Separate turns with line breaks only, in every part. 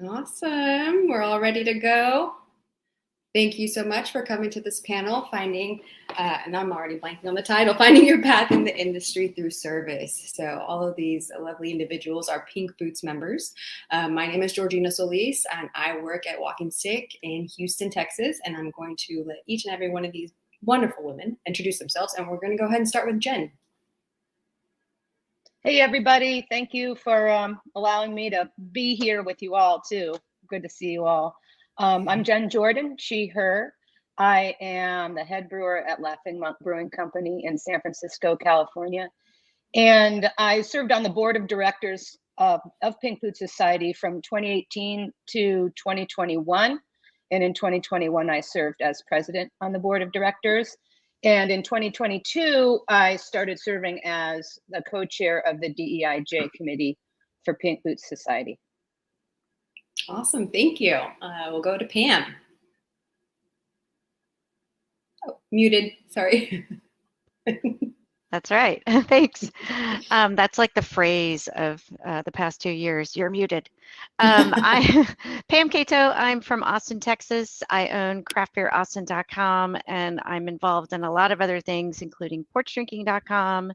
Awesome. We're all ready to go. Thank you so much for coming to this panel, finding, and I'm already blanking on the title, Finding Your Path in the Industry Through Service. So all of these lovely individuals are Pink Boots members. My name is Georgina Solis, and I work at Walking Stick in Houston, Texas, and I'm going to let each and every one of these wonderful women introduce themselves, and we're going to go ahead and start with Jen.
Hey, everybody. Thank you for allowing me to be here with you all, too. Good to see you all. I'm Jen Jordan, she, her. I am the head brewer at Laughing Monk Brewing Company in San Francisco, California. And I served on the board of directors of Pink Boots Society from 2018 to 2021. And in 2021, I served as president on the board of directors. And in 2022, I started serving as the co-chair of the DEIJ committee for Pink Boots Society.
Awesome, thank you. We'll go to Pam. Oh, muted, sorry.
That's right. Thanks. That's like the phrase of the past 2 years. You're muted. I'm Pam Catoe. I'm from Austin, Texas. I own craftbeeraustin.com, and I'm involved in a lot of other things, including porchdrinking.com,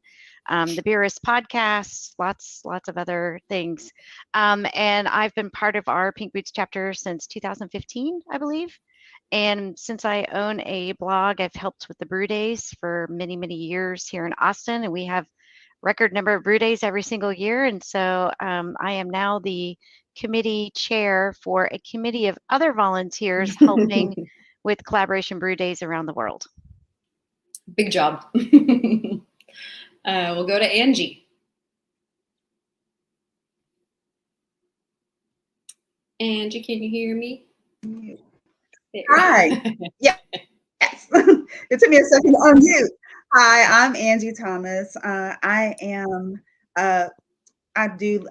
the Beerist podcast, lots of other things. And I've been part of our Pink Boots chapter since 2015, I believe. And since I own a blog, I've helped with the brew days for many, many years here in Austin, and we have record number of brew days every single year. And so I am now the committee chair for a committee of other volunteers helping with collaboration brew days around the world.
Big job. We'll go to Angi. Angi, can you hear me?
Hi. Yes. It took me a second to unmute. Hi, I'm Angi Thomas. I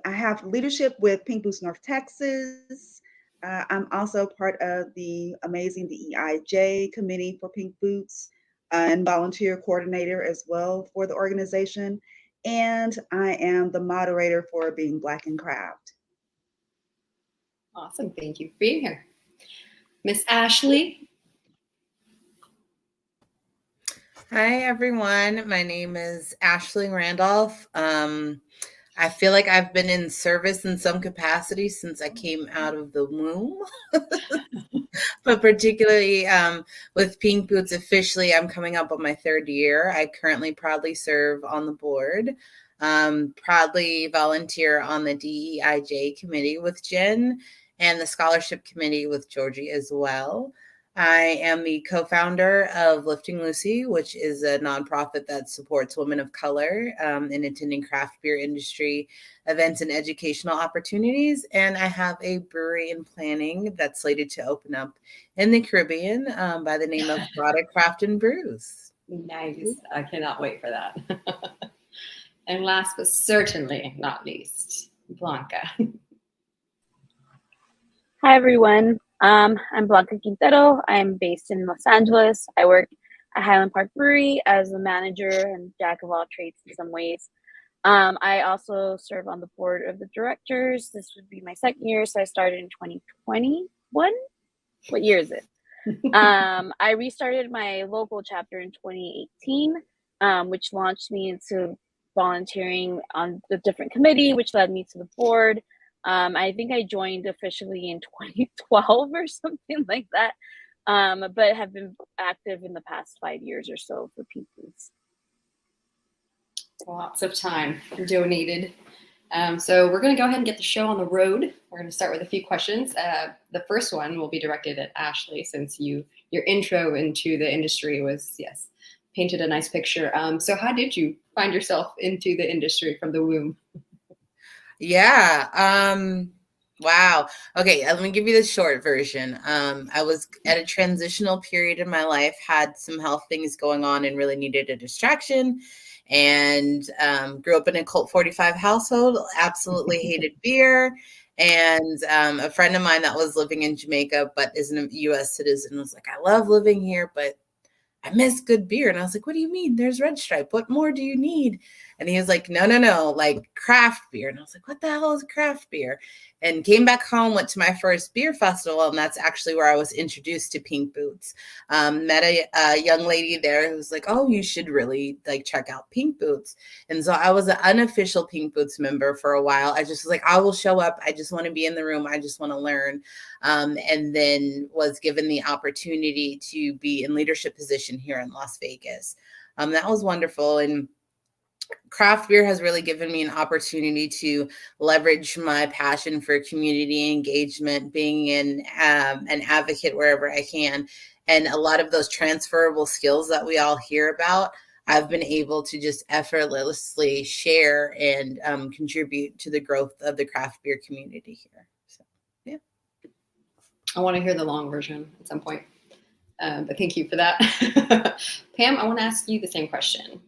have leadership with Pink Boots North Texas. I'm also part of the amazing DEIJ committee for Pink Boots and volunteer coordinator as well for the organization. And I am the moderator for Being Black in Craft.
Awesome. Thank you for being here. Miss Ashlie.
Hi, everyone. My name is Ashlie Randolph. I feel like I've been in service in some capacity since I came out of the womb, but particularly with Pink Boots officially, I'm coming up on my 3rd year. I currently proudly serve on the board, proudly volunteer on the DEIJ committee with Jen and the scholarship committee with Georgie as well. I am the co-founder of Lifting Lucy, which is a nonprofit that supports women of color in attending craft beer industry events and educational opportunities. And I have a brewery in planning that's slated to open up in the Caribbean by the name of Product Craft and Brews.
Nice. I cannot wait for that. And last but certainly not least, Blanca.
Hi, everyone. I'm Blanca Quintero. I'm based in Los Angeles. I work at Highland Brewery as a manager and jack of all trades in some ways. I also serve on the board of the directors. This would be my 2nd year, so I started in 2021. What year is it? I restarted my local chapter in 2018, which launched me into volunteering on the different committee, which led me to the board. I think I joined officially in 2012 or something like that, but have been active in the past 5 years or so for Pink Boots.
Lots of time donated. So we're going to go ahead and get the show on the road. We're going to start with a few questions. The first one will be directed at Ashlie, since your intro into the industry was, yes, painted a nice picture. So how did you find yourself into the industry from the womb?
Yeah. Wow. Okay. Let me give you the short version. I was at a transitional period in my life, had some health things going on and really needed a distraction, and grew up in a Colt 45 household, absolutely hated beer. And a friend of mine that was living in Jamaica, but isn't a U.S. citizen, was like, I love living here, but I miss good beer. And I was like, what do you mean? There's Red Stripe. What more do you need? And he was like, no, like craft beer. And I was like, what the hell is craft beer? And came back home, went to my first beer festival. And that's actually where I was introduced to Pink Boots. Met a young lady there who was like, oh, you should really like check out Pink Boots. And so I was an unofficial Pink Boots member for a while. I just was like, I will show up. I just want to be in the room. I just want to learn. And then was given the opportunity to be in leadership position here in Las Vegas. That was wonderful. And craft beer has really given me an opportunity to leverage my passion for community engagement, being an advocate wherever I can. And a lot of those transferable skills that we all hear about, I've been able to just effortlessly share and contribute to the growth of the craft beer community here. So, yeah.
I want to hear the long version at some point. But thank you for that. Pam, I want to ask you the same question.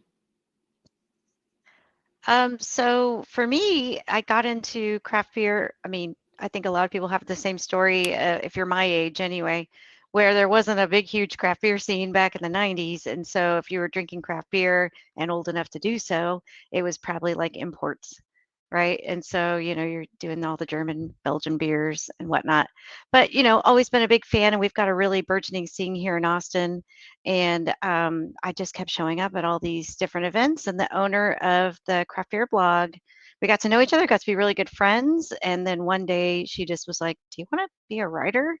So for me, I got into craft beer. I mean, I think a lot of people have the same story, if you're my age anyway, where there wasn't a big, huge craft beer scene back in the 90s. And so if you were drinking craft beer and old enough to do so, it was probably like imports, right? And so, you're doing all the German, Belgian beers and whatnot. But, always been a big fan, and we've got a really burgeoning scene here in Austin. And I just kept showing up at all these different events. And the owner of the craft beer blog, we got to know each other, got to be really good friends. And then one day she just was like, do you want to be a writer?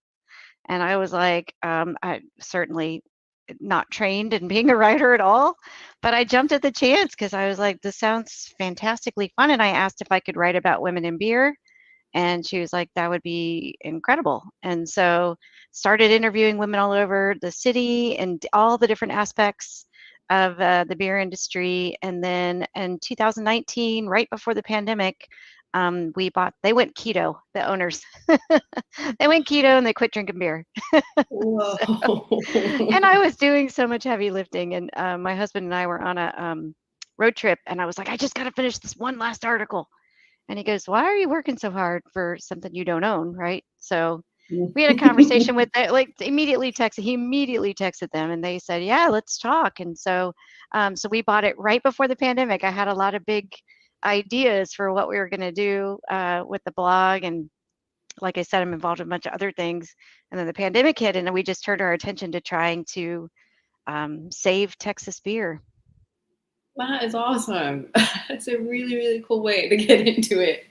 And I was like, I certainly not trained in being a writer at all, but I jumped at the chance because I was like, this sounds fantastically fun. And I asked if I could write about women in beer. And she was like, that would be incredible. And so started interviewing women all over the city and all the different aspects of the beer industry. And then in 2019, right before the pandemic, they went keto, the owners. They went keto and they quit drinking beer.
Whoa.
And I was doing so much heavy lifting. And my husband and I were on a road trip. And I was like, I just got to finish this one last article. And he goes, why are you working so hard for something you don't own, right? So we had a conversation with he immediately texted them and they said, yeah, let's talk. And so we bought it right before the pandemic. I had a lot of big ideas for what we were going to do with the blog. And like I said, I'm involved in a bunch of other things. And then the pandemic hit, and then we just turned our attention to trying to save Texas beer.
That is awesome. It's a really, really cool way to get into it.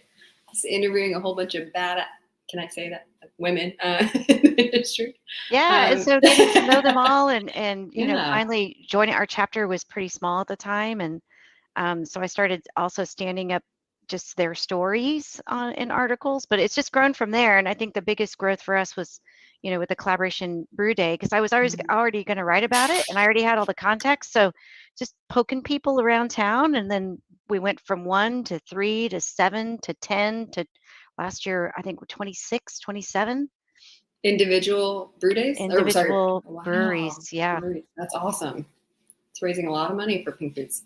Just interviewing a whole bunch of can I say that? Women in the industry.
Yeah, and so getting to know them all and
Yeah.
finally joining our chapter was pretty small at the time. And so I started also standing up just their stories in articles, but it's just grown from there. And I think the biggest growth for us was, with the collaboration brew day, because I was already going to write about it and I already had all the context. So just poking people around town. And then we went from 1 to 3 to 7 to 10 to last year, I think we're 26, 27.
Individual brew days?
Individual
Wow.
breweries, yeah.
That's awesome. It's raising a lot of money for Pink Boots.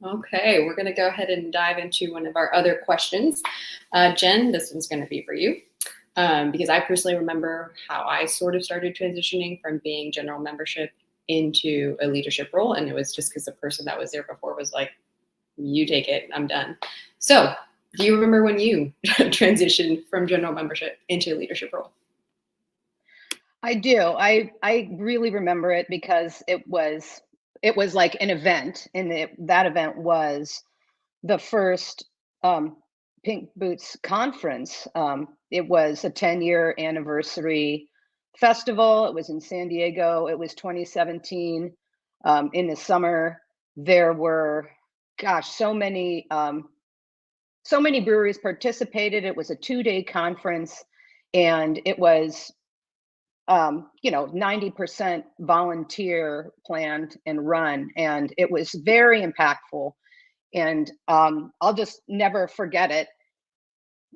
Okay, we're going to go ahead and dive into one of our other questions. Jen, this one's going to be for you. Because I personally remember how I sort of started transitioning from being general membership into a leadership role. And it was just because the person that was there before was like, you take it, I'm done. So do you remember when you transitioned from general membership into a leadership role?
I do. I really remember it because it was like an event, and that event was the first Pink Boots conference. It was a 10-year anniversary festival. It was in San Diego. It was 2017. In the summer, there were, so many breweries participated. It was a 2-day conference, and it was 90% volunteer planned and run, and it was very impactful. And I'll just never forget it,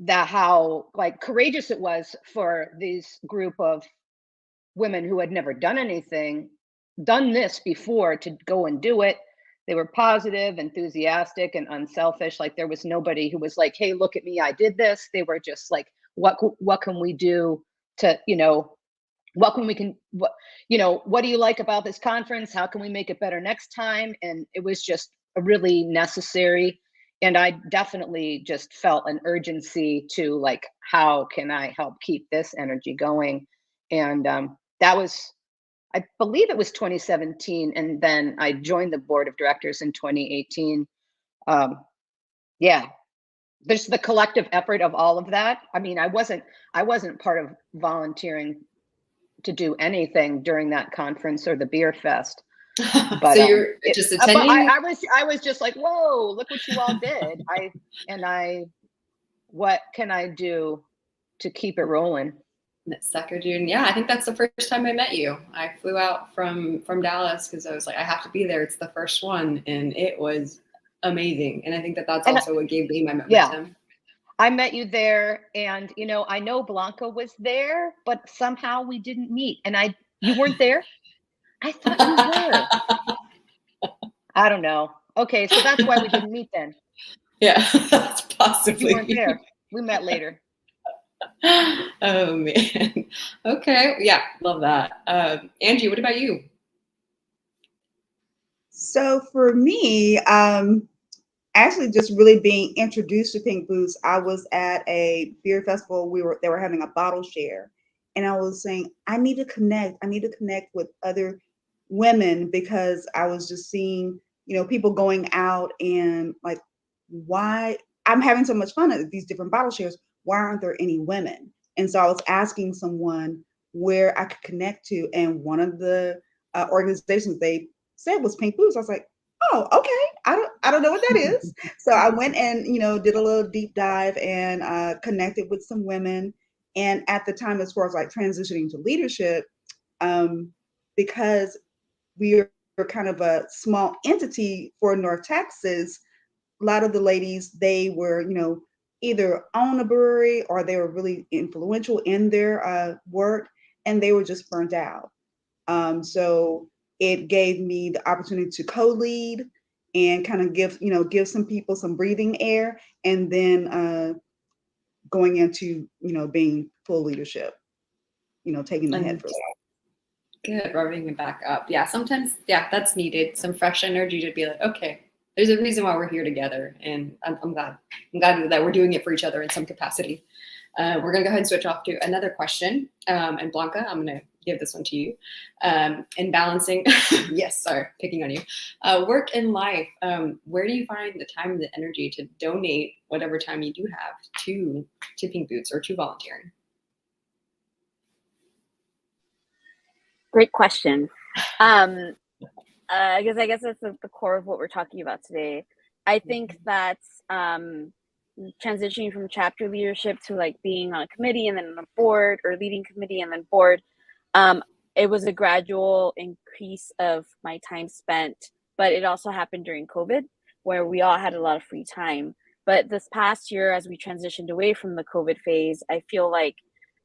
that how courageous it was for this group of women who had never done this before, to go and do it. They were positive, enthusiastic, and unselfish. Like, there was nobody who was like, hey, look at me, I did this. They were just like, what can we do to, what do you like about this conference? How can we make it better next time? And it was just really necessary. And I definitely just felt an urgency to like, how can I help keep this energy going? And that was, I believe it was 2017. And then I joined the board of directors in 2018. Yeah, there's the collective effort of all of that. I mean, I wasn't part of volunteering to do anything during that conference or the beer fest. But
so you're just attending?
But I was just like, whoa, look what you all did. What can I do to keep it rolling?
That sucker, dude. Yeah, I think that's the first time I met you. I flew out from Dallas because I was like, I have to be there. It's the first one, and it was amazing. And I think that's also what gave me my momentum.
Yeah. I met you there, and I know Blanca was there, but somehow we didn't meet. And you weren't there? I thought you were. I don't know. Okay, so that's why we didn't meet then.
Yeah, that's possibly.
You weren't there. We met later.
Oh man. Okay. Yeah, love that. Angi, what about you?
So for me, actually just really being introduced to Pink Boots, I was at a beer festival. They were having a bottle share, and I was saying, I need to connect with other women, because I was just seeing, people going out and like, why I'm having so much fun at these different bottle shares. Why aren't there any women? And so I was asking someone where I could connect to, and one of the organizations they said was Pink Boots. I was like, oh, okay. I don't know what that is. So I went and, did a little deep dive and connected with some women. And at the time, as far as like transitioning to leadership, because we are kind of a small entity for North Texas, a lot of the ladies, they were, either own a brewery or they were really influential in their work, and they were just burnt out. So it gave me the opportunity to co-lead and kind of give some people some breathing air, and then going into, being full leadership, taking the head for that.
Good, rubbing it back up. Yeah, sometimes, that's needed. Some fresh energy to be like, okay, there's a reason why we're here together, and I'm glad that we're doing it for each other in some capacity. We're gonna go ahead and switch off to another question. And Blanca, I'm gonna give this one to you. In balancing, yes, sorry, picking on you. Work and life, where do you find the time and the energy to donate whatever time you do have to Pink Boots or to volunteering?
Great question. I guess that's the core of what we're talking about today. I think that transitioning from chapter leadership to like being on a committee and then on a board, or leading committee and then board, it was a gradual increase of my time spent, but it also happened during COVID, where we all had a lot of free time. But this past year, as we transitioned away from the COVID phase, I feel like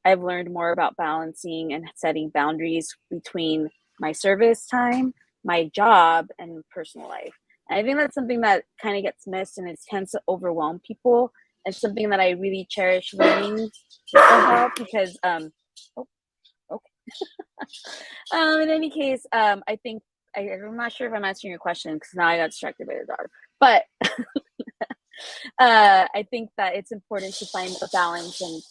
I've learned more about balancing and setting boundaries between my service time, my job, and personal life. And I think that's something that kind of gets missed, and it tends to overwhelm people. It's something that I really cherish learning about, because in any case, I think I'm not sure if I'm answering your question, because now I got distracted by the dog. But I think that it's important to find a balance and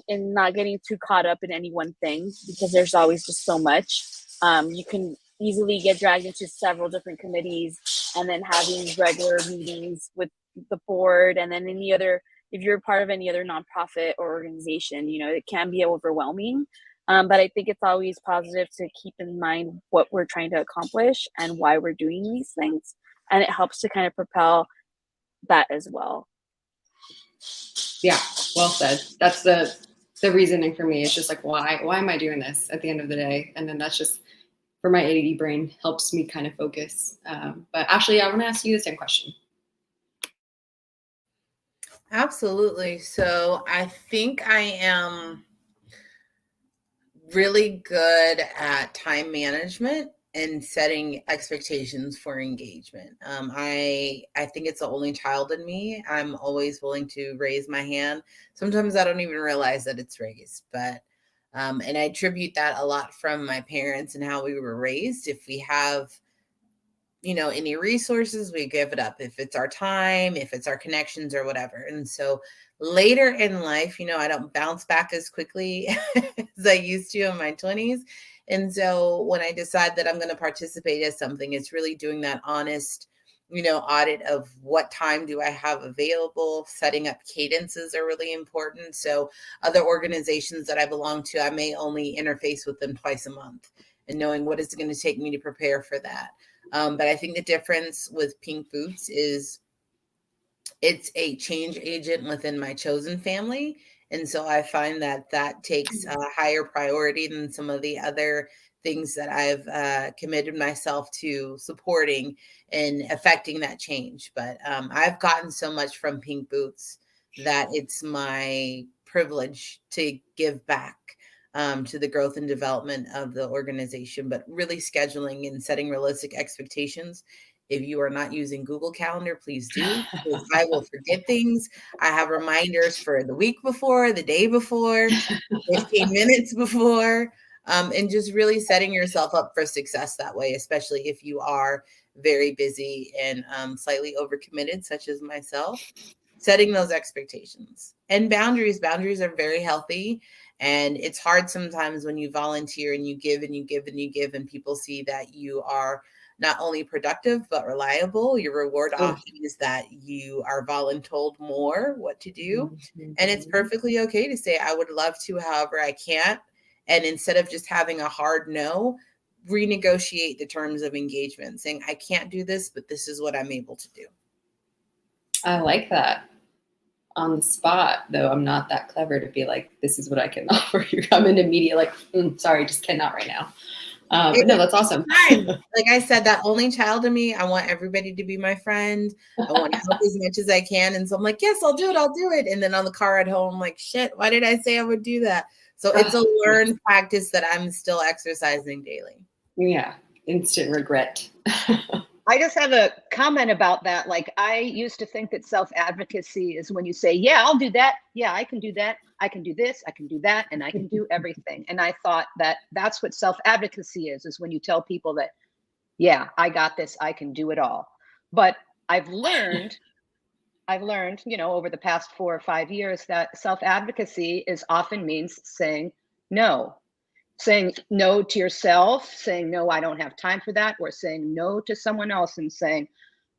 in not getting too caught up in any one thing, because there's always just so much. You can easily get dragged into several different committees, and then having regular meetings with the board, and then if you're part of any other nonprofit or organization, it can be overwhelming. But I think it's always positive to keep in mind what we're trying to accomplish and why we're doing these things. And it helps to kind of propel that as well.
Yeah, well said. That's the reasoning for me. It's just like, why am I doing this at the end of the day? And then that's just, for my ADD brain, helps me kind of focus. But Ashlie, I want to ask you the same question.
Absolutely. So I think I am really good at time management and setting expectations for engagement. I think it's the only child in me. I'm always willing to raise my hand. Sometimes I don't even realize that it's raised, but and I attribute that a lot from my parents and how we were raised. If we have any resources, we give it up. If it's our time, if it's our connections or whatever. And so later in life, I don't bounce back as quickly as I used to in my 20s. And so when I decide that I'm going to participate as something, it's really doing that honest, audit of what time do I have available. Setting up cadences are really important. So other organizations that I belong to, I may only interface with them twice a month, and knowing what is it going to take me to prepare for that. But I think the difference with Pink Boots is it's a change agent within my chosen family. And so I find that takes a higher priority than some of the other things that I've committed myself to supporting and affecting that change. But I've gotten so much from Pink Boots that it's my privilege to give back to the growth and development of the organization, but really scheduling and setting realistic expectations. If you are not using Google Calendar, please do, because I will forget things. I have reminders for the week before, the day before, 15 minutes before, and just really setting yourself up for success that way, especially if you are very busy and slightly overcommitted, such as myself. Setting those expectations and boundaries. Boundaries are very healthy. And it's hard sometimes when you volunteer and you give and you give and you give, and people see that you are not only productive, but reliable. Your reward often is that you are voluntold more what to do. And it's perfectly okay to say, I would love to, however, I can't. And instead of just having a hard no, renegotiate the terms of engagement, saying, I can't do this, but this is what I'm able to do.
I like that. On the spot, though, I'm not that clever to be like, this is what I can offer. You come in immediately like, sorry, just cannot right now. But no, that's awesome.
Like I said, that only child in me, I want everybody to be my friend. I want to help as much as I can. And so I'm like, yes, I'll do it. And then on the car at home, I'm like, shit, why did I say I would do that? So it's a learned practice that I'm still exercising daily.
Yeah, instant regret.
I just have a comment about that. Like, I used to think that self-advocacy is when you say, yeah, I'll do that. Yeah, I can do that. I can do this. I can do that. And I can do everything. And I thought that that's what self-advocacy is when you tell people that, yeah, I got this. I can do it all. But I've learned, over the past 4 or 5 years that self-advocacy often means saying no. Saying no to yourself, saying, no, I don't have time for that, or saying no to someone else and saying,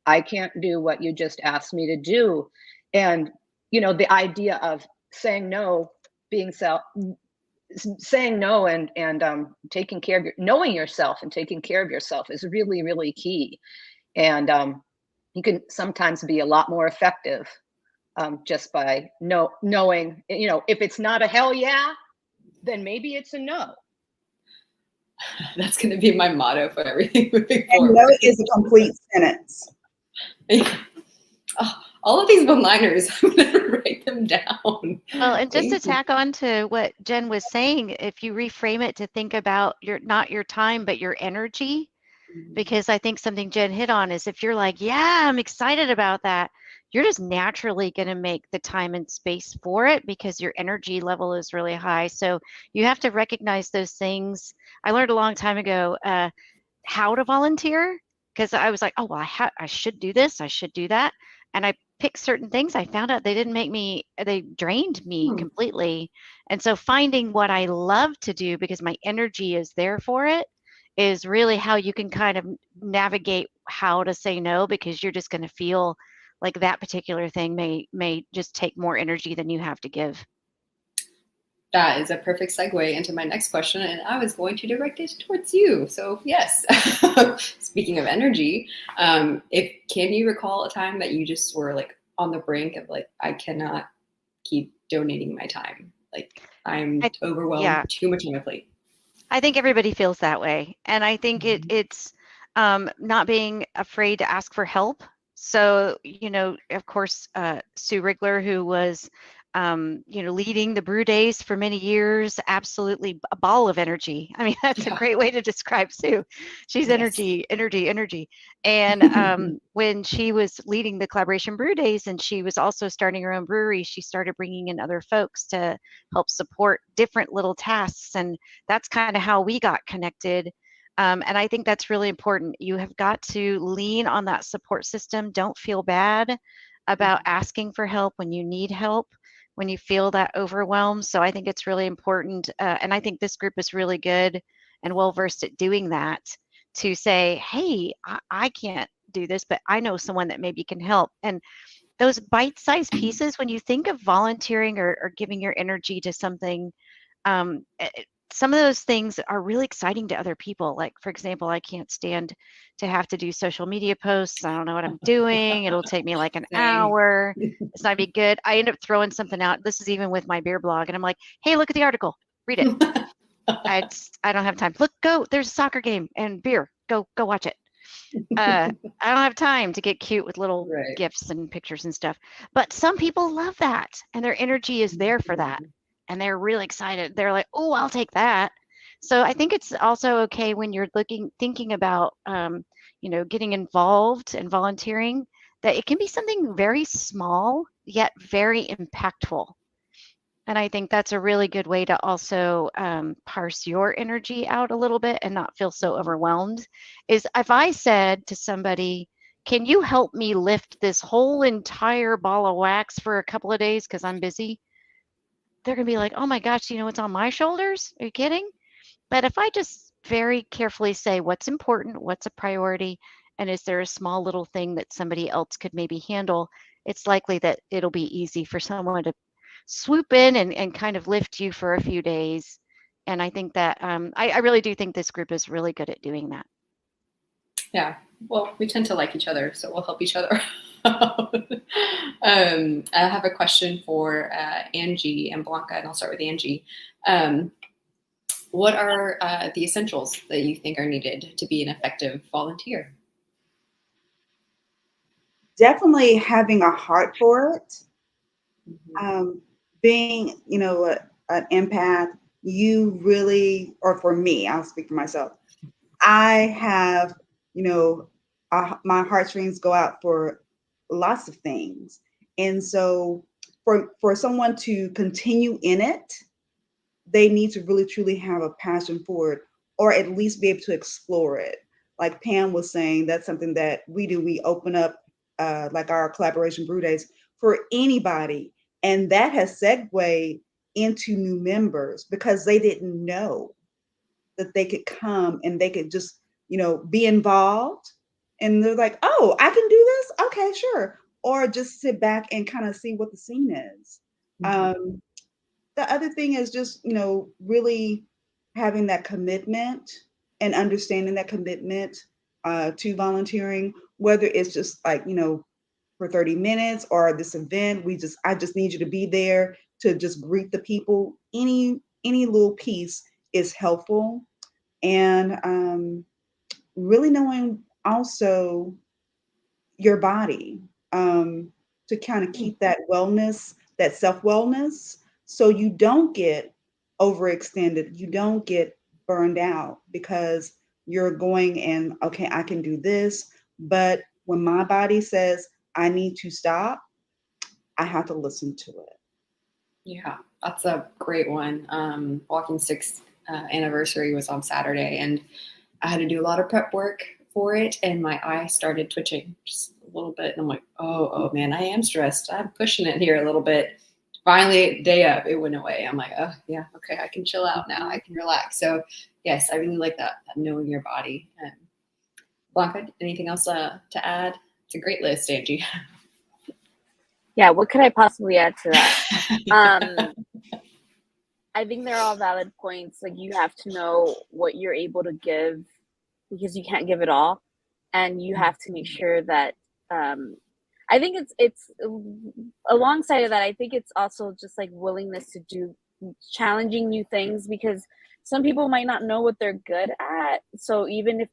I can't do what you just asked me to do. And, the idea of saying no, saying no and taking care of knowing yourself and taking care of yourself is really, really key. And you can sometimes be a lot more effective just by knowing, if it's not a hell yeah, then maybe it's a no.
That's going to be my motto for everything moving forward.
No is a complete sentence.
All of these one-liners, I'm going to write them down.
Well, and just to tack on to what Jen was saying, if you reframe it to think about not your time, but your energy, because I think something Jen hit on is if you're like, yeah, I'm excited about that, you're just naturally going to make the time and space for it because your energy level is really high. So you have to recognize those things. I learned a long time ago how to volunteer, because I was like, oh, well, I should do this. I should do that. And I picked certain things. I found out they drained me completely. And so finding what I love to do because my energy is there for it is really how you can kind of navigate how to say no, because you're just going to feel like that particular thing may just take more energy than you have to give.
That is a perfect segue into my next question, and I was going to direct it towards you. So yes, speaking of energy, can you recall a time that you just were like on the brink of like, I cannot keep donating my time. Like I'm overwhelmed, too much on my plate.
I think everybody feels that way. And I think it's not being afraid to ask for help. So, of course, Sue Rigler, who was, leading the brew days for many years, absolutely a ball of energy. I mean, that's a great way to describe Sue. She's energy. And when she was leading the collaboration brew days and she was also starting her own brewery, she started bringing in other folks to help support different little tasks. And that's kind of how we got connected. And I think that's really important. You have got to lean on that support system. Don't feel bad about asking for help when you need help, when you feel that overwhelm. So I think it's really important. And I think this group is really good and well versed at doing that, to say, hey, I can't do this, but I know someone that maybe can help. And those bite-sized pieces, when you think of volunteering or giving your energy to something, some of those things are really exciting to other people. Like, for example, I can't stand to have to do social media posts. I don't know what I'm doing. It'll take me like an
Same.
hour. It's not be good. I end up throwing something out. This is even with my beer blog. And I'm like, hey, look at the article. Read it. I don't have time. Look, go. There's a soccer game and beer. Go watch it. I don't have time to get cute with little
Right.
gifts and pictures and stuff. But some people love that, and their energy is there for that. And they're really excited. They're like, oh, I'll take that. So I think it's also okay when you're thinking about, getting involved and volunteering, that it can be something very small, yet very impactful. And I think that's a really good way to also parse your energy out a little bit and not feel so overwhelmed. Is if I said to somebody, can you help me lift this whole entire ball of wax for a couple of days because I'm busy? They're going to be like, oh my gosh, it's on my shoulders? Are you kidding? But if I just very carefully say what's important, what's a priority, and is there a small little thing that somebody else could maybe handle, it's likely that it'll be easy for someone to swoop in and kind of lift you for a few days. And I think that I really do think this group is really good at doing that.
Yeah. Well, we tend to like each other, so we'll help each other out. I have a question for Angi and Blanca, and I'll start with Angi. What are the essentials that you think are needed to be an effective volunteer?
Definitely having a heart for it.
Mm-hmm.
Being, an empath, you really, or for me, I'll speak for myself. I have, my heartstrings go out for lots of things. And so for someone to continue in it, they need to really truly have a passion for it, or at least be able to explore it. Like Pam was saying, that's something that we do. We open up like our collaboration brew days for anybody. And that has segued into new members because they didn't know that they could come and they could just, be involved. And they're like, oh, I can do this? Okay, sure. Or just sit back and kind of see what the scene is.
Mm-hmm.
The other thing is just, really having that commitment and understanding that commitment to volunteering, whether it's just like, for 30 minutes or this event, I just need you to be there to just greet the people. Any little piece is helpful. And really knowing also your body, to kind of keep that wellness, that self-wellness, so you don't get overextended, you don't get burned out because you're going and, okay, I can do this, but when my body says I need to stop, I have to listen to it.
Yeah, that's a great one. Walking Sticks anniversary was on Saturday, and I had to do a lot of prep work for it, and my eye started twitching just a little bit. And I'm like, oh man, I am stressed. I'm pushing it here a little bit. Finally, day up, it went away. I'm like, oh yeah, okay, I can chill out now. I can relax. So yes, I really like that knowing your body. Blanca, anything else to add? It's a great list, Angi.
Yeah, what could I possibly add to that? I think they're all valid points. Like, you have to know what you're able to give because you can't give it all, and you have to make sure that I think it's alongside of that, I think it's also just like willingness to do challenging new things, because some people might not know what they're good at. So even if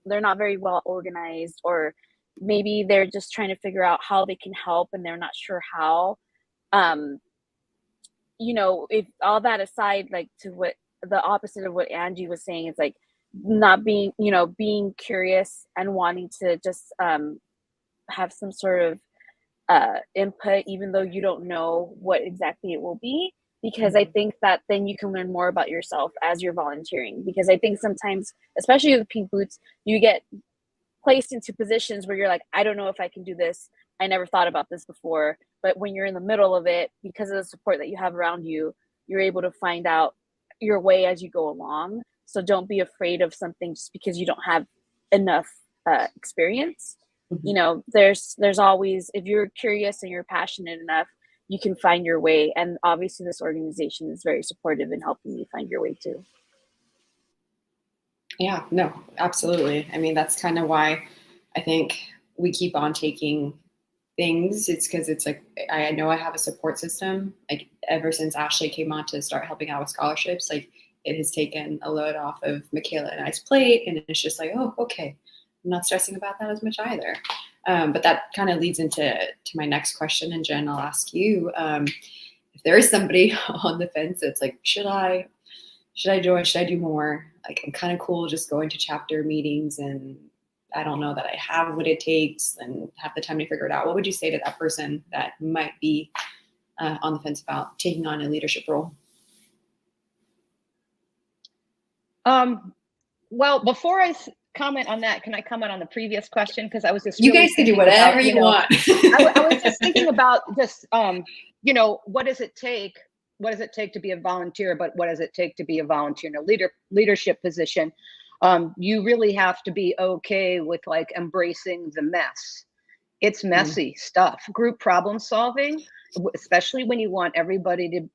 they're not very well organized, or maybe they're just trying to figure out how they can help and they're not sure how. If all that aside, like, to what the opposite of what Angi was saying is like not being, being curious and wanting to just have some sort of input, even though you don't know what exactly it will be. because I think that then you can learn more about yourself as you're volunteering. Because I think sometimes, especially with Pink Boots, you get placed into positions where you're like, I don't know if I can do this. I never thought about this before. But when you're in the middle of it, because of the support that you have around you, you're able to find out your way as you go along. So don't be afraid of something just because you don't have enough experience. You know, there's always, if you're curious and you're passionate enough, you can find your way. And obviously this organization is very supportive in helping you find your way too.
Yeah, no, absolutely. I mean, that's kind of why I think we keep on taking things. It's because it's like, I know I have a support system. Like ever since Ashlie came on to start helping out with scholarships, like it has taken a load off of Michaela and I's plate. And it's just like, oh, okay. I'm not stressing about that as much either. But that kind of leads into my next question. And Jen, I'll ask you, if there is somebody on the fence that's like, should I join? Should I do more? Like, I'm kind of cool just going to chapter meetings, and I don't know that I have what it takes and have the time to figure it out. What would you say to that person that might be on the fence about taking on a leadership role?
Well, before I comment on that, can I comment on the previous question? Because I was just
you
really
guys can do
thinking
whatever
about,
you want.
I was just thinking about just you know, what does it take? What does it take to be a volunteer? But what does it take to be a volunteer in a leadership position? You really have to be okay with like embracing the mess. It's messy stuff. Group problem solving, especially when you want everybody to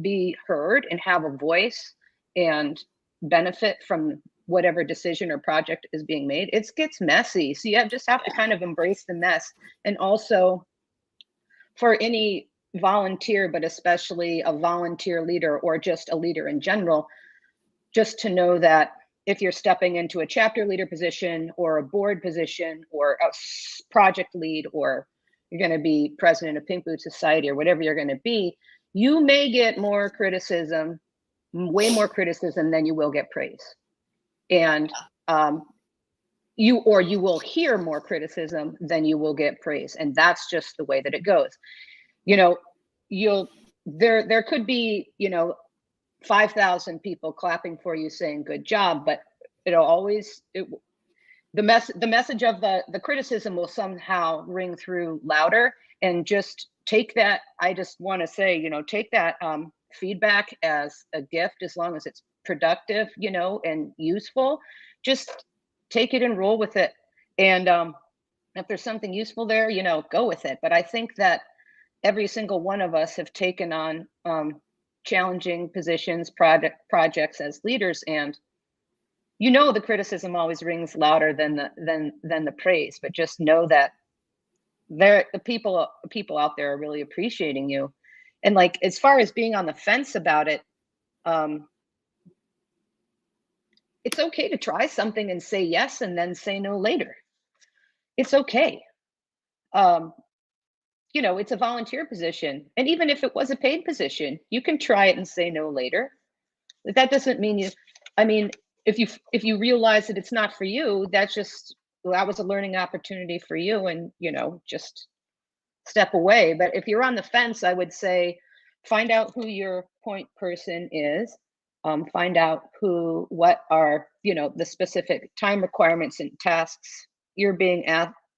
be heard and have a voice and benefit from whatever decision or project is being made. It gets messy. So you just have to kind of embrace the mess. And also for any volunteer, but especially a volunteer leader or just a leader in general, just to know that if you're stepping into a chapter leader position or a board position or a project lead, or you're going to be president of Pink Boots Society or whatever you're going to be, you may get more criticism, way more criticism than you will get praise. And you will hear more criticism than you will get praise. And that's just the way that it goes. You know, there could be, 5,000 people clapping for you saying good job, but the message of the criticism will somehow ring through louder. And just take that, I just want to say, take that feedback as a gift, as long as it's productive, and useful. Just take it and roll with it. And if there's something useful there, go with it. But I think that every single one of us have taken on challenging positions, projects as leaders, and the criticism always rings louder than the praise. But just know that the people out there are really appreciating you. And like, as far as being on the fence about it, it's okay to try something and say yes and then say no later. It's okay. It's a volunteer position. And even if it was a paid position, you can try it and say no later. That doesn't mean if you realize that it's not for you, that was a learning opportunity for you, and, just step away. But if you're on the fence, I would say, find out who your point person is. Find out what are, the specific time requirements and tasks you're being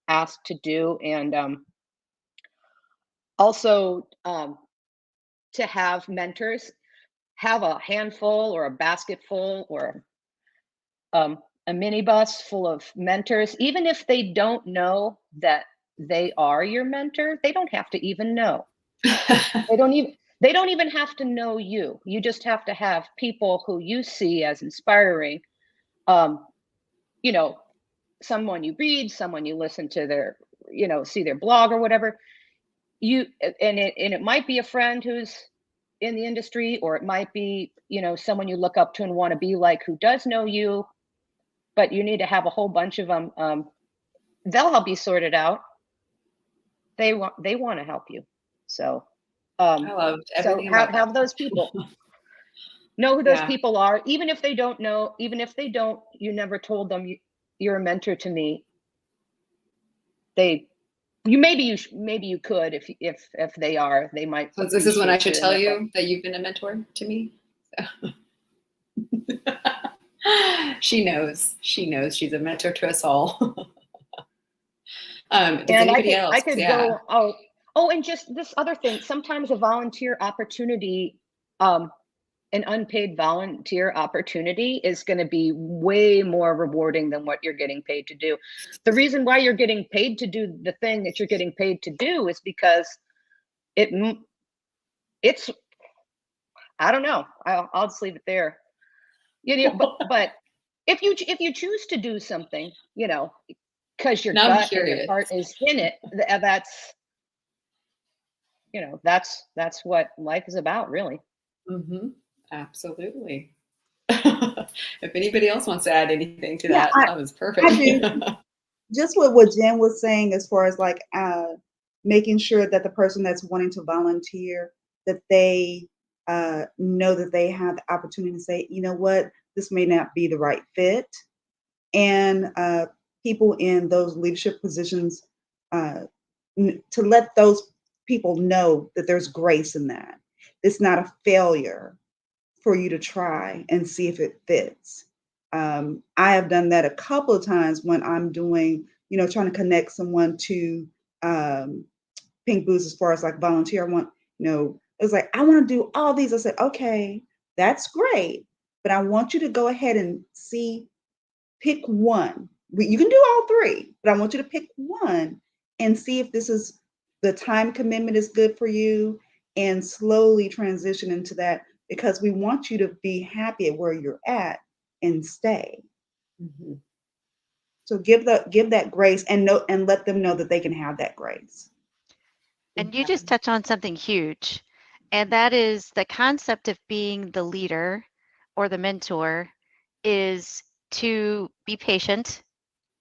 asked to do. And also to have mentors, have a handful or a basketful or a minibus full of mentors. Even if they don't know that they are your mentor, they don't have to even know. They don't even have to know you. You just have to have people who you see as inspiring. Someone you read, someone you listen to their, see their blog or whatever. It might be a friend who's in the industry, or it might be, someone you look up to and want to be like, who does know you, but you need to have a whole bunch of them. They'll help you sort it out. They want to help you. So,
I loved everything about
have those people. Know who those people are, even if they don't know, you never told them you're a mentor to me. They maybe you could if they might.
So this is when I should
appreciate
tell
it.
you that you've been a mentor to me. So. She knows she's a mentor to us all. Does
And
anybody else?
I could go. Oh, and just this other thing. Sometimes a volunteer opportunity, an unpaid volunteer opportunity, is going to be way more rewarding than what you're getting paid to do. The reason why you're getting paid to do the thing that you're getting paid to do is because it's. I don't know. I'll just leave it there. You know, but if you choose to do something, you know, because your gut and your heart is in it, that's, you know, that's what life is about, really.
Mm-hmm. Absolutely. If anybody else wants to add anything to that, that was perfect.
I do. Just what Jen was saying, as far as like making sure that the person that's wanting to volunteer, that they know that they have the opportunity to say, you know what, this may not be the right fit. And people in those leadership positions, to let those people know that there's grace in that. It's not a failure for you to try and see if it fits. I have done that a couple of times when I'm doing, you know, trying to connect someone to Pink Boots as far as like volunteer. I want, you know, it was like, I want to do all these. I said, okay, that's great, but I want you to go ahead and pick one. You can do all three, but I want you to pick one and see if this is the time commitment is good for you, and slowly transition into that, because we want you to be happy at where you're at and stay. Mm-hmm. So give that grace and let them know that they can have that grace.
And you just touch on something huge, and that is the concept of being the leader or the mentor is to be patient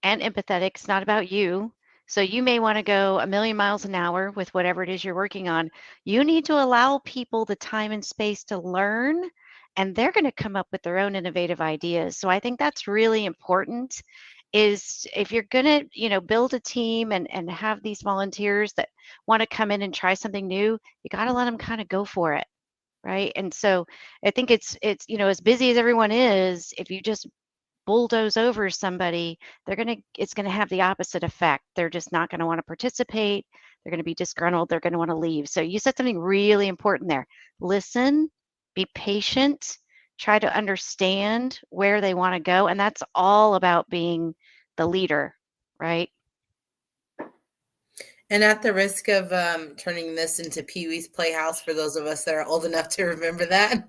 and empathetic. It's not about you. So you may want to go a million miles an hour with whatever it is you're working on. You need to allow people the time and space to learn, and they're going to come up with their own innovative ideas. So I think that's really important, is if you're going to, you know, build a team and have these volunteers that want to come in and try something new, you got to let them kind of go for it. Right. And so I think it's, you know, as busy as everyone is, if you just bulldoze over somebody, it's going to have the opposite effect. They're just not going to want to participate. They're going to be disgruntled. They're going to want to leave. So you said something really important there. Listen, be patient, try to understand where they want to go. And that's all about being the leader, right?
And at the risk of turning this into Pee-wee's Playhouse, for those of us that are old enough to remember that,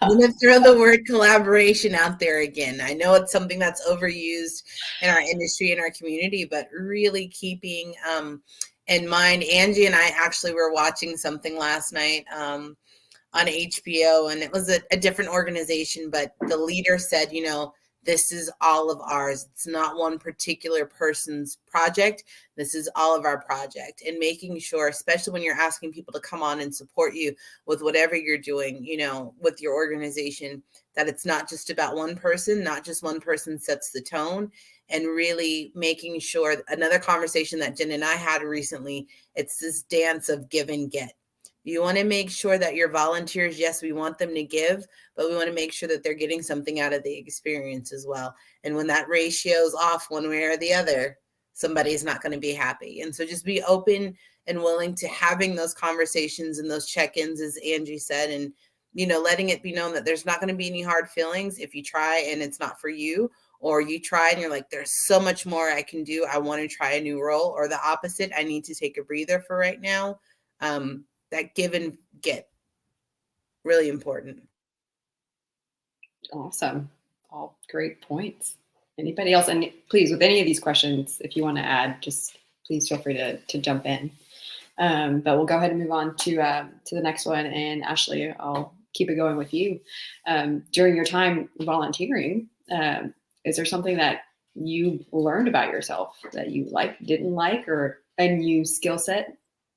I'm going to throw the word collaboration out there again. I know it's something that's overused in our industry, in our community, but really keeping in mind, Angie and I actually were watching something last night on HBO, and it was a different organization, but the leader said, you know, this is all of ours. It's not one particular person's project. This is all of our project. And making sure, especially when you're asking people to come on and support you with whatever you're doing, you know, with your organization, that it's not just about one person, not just one person sets the tone, and really making sure. Another conversation that Jen and I had recently, it's this dance of give and get. You want to make sure that your volunteers, yes, we want them to give, but we want to make sure that they're getting something out of the experience as well. And when that ratio's off one way or the other, somebody's not going to be happy. And so just be open and willing to having those conversations and those check-ins, as Angie said, and, you know, letting it be known that there's not going to be any hard feelings if you try and it's not for you, or you try and you're like, there's so much more I can do. I want to try a new role, or the opposite. I need to take a breather for right now. That give and get, really important.
Awesome. All great points. Anybody else? And please, with any of these questions, if you want to add, just please feel free to jump in. But we'll go ahead and move on to the next one. And Ashlie, I'll keep it going with you. During your time volunteering, is there something that you learned about yourself that you didn't like, or a new skill set?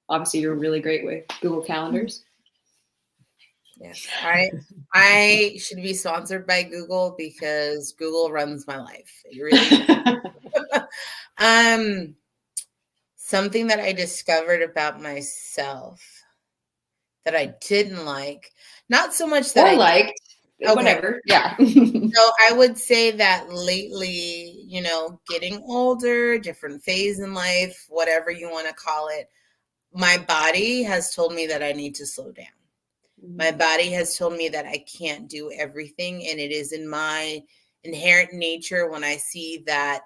Obviously, you're really great with Google Calendars.
Yes, I should be sponsored by Google, because Google runs my life. It really does. Something that I discovered about myself that I didn't like, not so much that
Or
I
liked,
okay.
whatever. Yeah.
So I would say that lately, getting older, different phase in life, whatever you want to call it, my body has told me that I need to slow down. My body has told me that I can't do everything. And it is in my inherent nature when I see that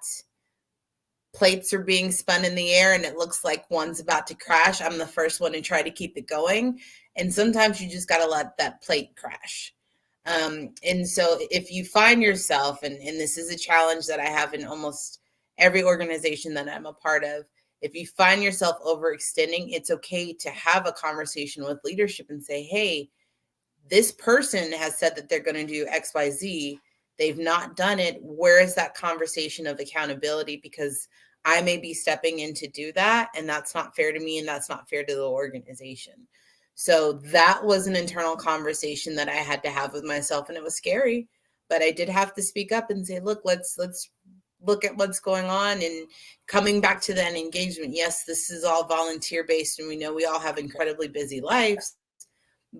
plates are being spun in the air and it looks like one's about to crash, I'm the first one to try to keep it going. And sometimes you just got to let that plate crash. And so if you find yourself, and this is a challenge that I have in almost every organization that I'm a part of, if you find yourself overextending, it's okay to have a conversation with leadership and say, hey, this person has said that they're going to do X, Y, Z. They've not done it. Where is that conversation of accountability? Because I may be stepping in to do that, and that's not fair to me, and that's not fair to the organization. So that was an internal conversation that I had to have with myself, and it was scary, but I did have to speak up and say, look, let's look at what's going on. And coming back to that engagement, yes, this is all volunteer based, and we know we all have incredibly busy lives,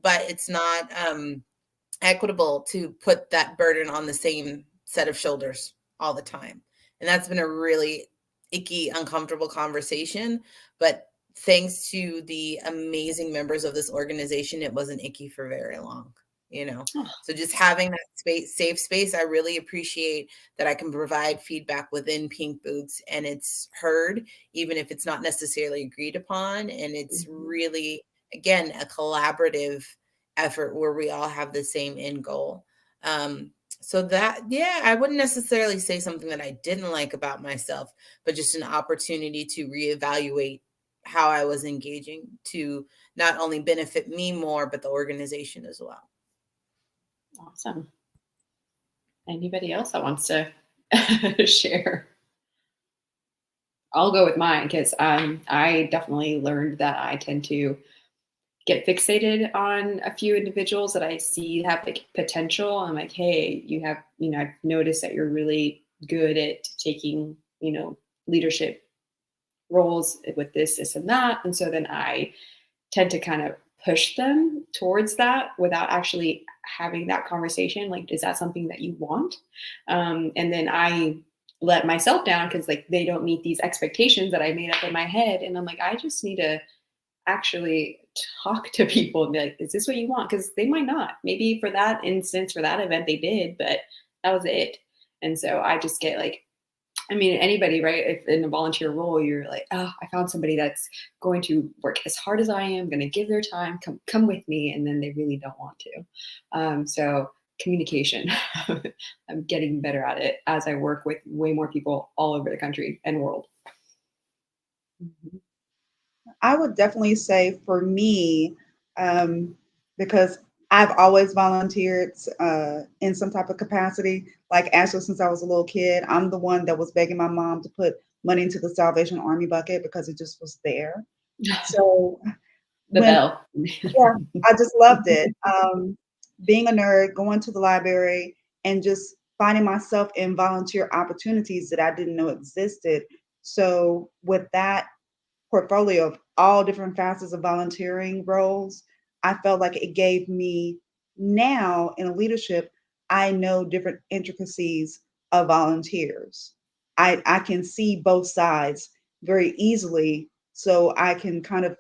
but it's not equitable to put that burden on the same set of shoulders all the time. And that's been a really icky, uncomfortable conversation. But thanks to the amazing members of this organization, it wasn't icky for very long. So just having that safe space, I really appreciate that I can provide feedback within Pink Boots, and it's heard, even if it's not necessarily agreed upon. And it's really, again, a collaborative effort where we all have the same end goal. So that, I wouldn't necessarily say something that I didn't like about myself, but just an opportunity to reevaluate how I was engaging to not only benefit me more, but the organization as well.
Awesome. Anybody else that wants to share? I'll go with mine because I definitely learned that I tend to get fixated on a few individuals that I see have like potential. I'm like, hey, I've noticed that you're really good at taking, leadership roles with this and that. And so then I tend to kind of push them towards that without actually having that conversation. Like, is that something that you want? And then I let myself down because like they don't meet these expectations that I made up in my head. And I'm like, I just need to actually talk to people and be like, is this what you want? Because they might not. Maybe for that instance, for that event, they did, but that was it. And so I just get like, anybody, right? If in a volunteer role, you're like, oh, I found somebody that's going to work as hard as I am, going to give their time, come with me. And then they really don't want to. So communication, I'm getting better at it as I work with way more people all over the country and world. Mm-hmm.
I would definitely say for me, because I've always volunteered in some type of capacity. Like Ashlie, since I was a little kid, I'm the one that was begging my mom to put money into the Salvation Army bucket because it just was there. So
bell.
I just loved it. Being a nerd, going to the library, and just finding myself in volunteer opportunities that I didn't know existed. So with that portfolio of all different facets of volunteering roles, I felt like it gave me, now in leadership, I know different intricacies of volunteers. I can see both sides very easily, so I can kind of